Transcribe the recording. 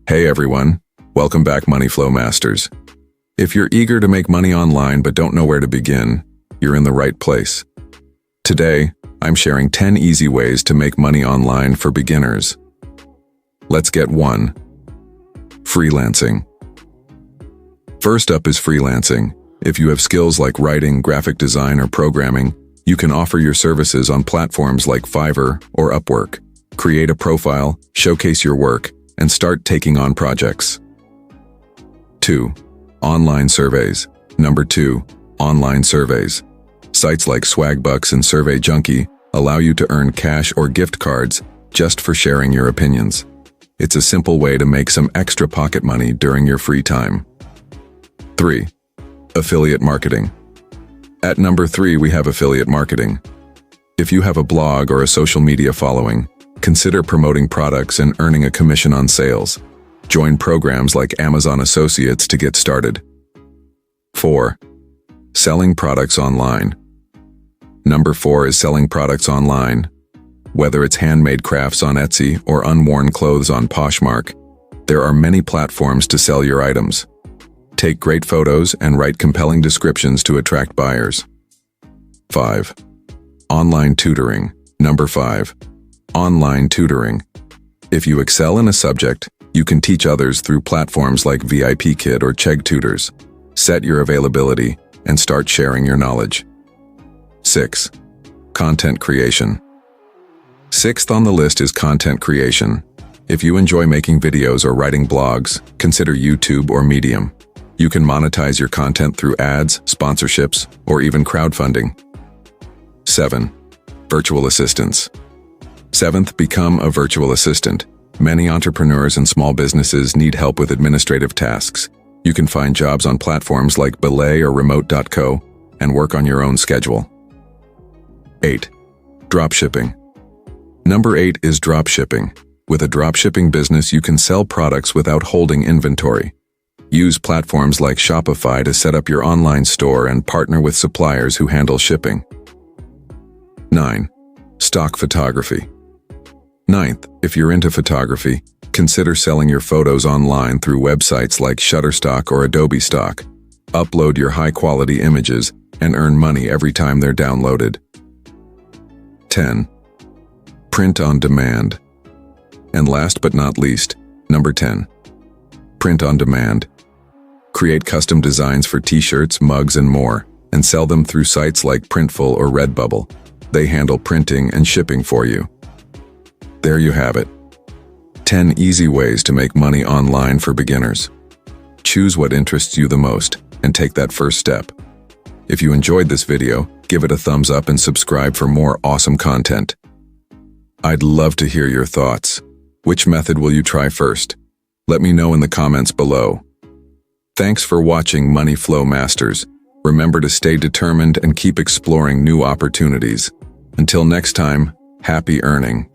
Hey everyone, welcome back Money Flow Masters. If you're eager to make money online but don't know where to begin, you're in the right place. Today, I'm sharing 10 easy ways to make money online for beginners. Let's get 1. Freelancing. First up is freelancing. If you have skills like writing, graphic design, or programming, you can offer your services on platforms like Fiverr or Upwork. Create a profile, showcase your work, and start taking on projects. 2. Online surveys. Number 2. Online surveys. Sites like Swagbucks and Survey Junkie allow you to earn cash or gift cards just for sharing your opinions. It's a simple way to make some extra pocket money during your free time. 3. Affiliate marketing. At number 3, we have affiliate marketing. If you have a blog or a social media following, consider promoting products and earning a commission on sales. Join programs like Amazon Associates to get started. 4. Selling products online. Number 4 is selling products online. Whether it's handmade crafts on Etsy or unworn clothes on Poshmark, there are many platforms to sell your items. Take great photos and write compelling descriptions to attract buyers. 5. Online tutoring. Number 5. Online tutoring. If you excel in a subject, you can teach others through platforms like VIPKid or Chegg Tutors. Set your availability and start sharing your knowledge. 6. Content creation. 6th on the list is content creation. If you enjoy making videos or writing blogs, consider YouTube or Medium. You can monetize your content through ads, sponsorships, or even crowdfunding. 7. Virtual assistants. 7th, become a virtual assistant. Many entrepreneurs and small businesses need help with administrative tasks. You can find jobs on platforms like Belay or Remote.co and work on your own schedule. 8. Dropshipping. Number 8 is dropshipping. With a dropshipping business, you can sell products without holding inventory. Use platforms like Shopify to set up your online store and partner with suppliers who handle shipping. 9. Stock photography. 9th, if you're into photography, consider selling your photos online through websites like Shutterstock or Adobe Stock. Upload your high-quality images and earn money every time they're downloaded. 10. Print on demand. And last but not least, number 10. Print on demand. Create custom designs for t-shirts, mugs, and more, and sell them through sites like Printful or Redbubble. They handle printing and shipping for you. There you have it. 10 easy ways to make money online for beginners. Choose what interests you the most and take that first step. If you enjoyed this video, give it a thumbs up and subscribe for more awesome content. I'd love to hear your thoughts. Which method will you try first? Let me know in the comments below. Thanks for watching Money Flow Masters. Remember to stay determined and keep exploring new opportunities. Until next time, happy earning.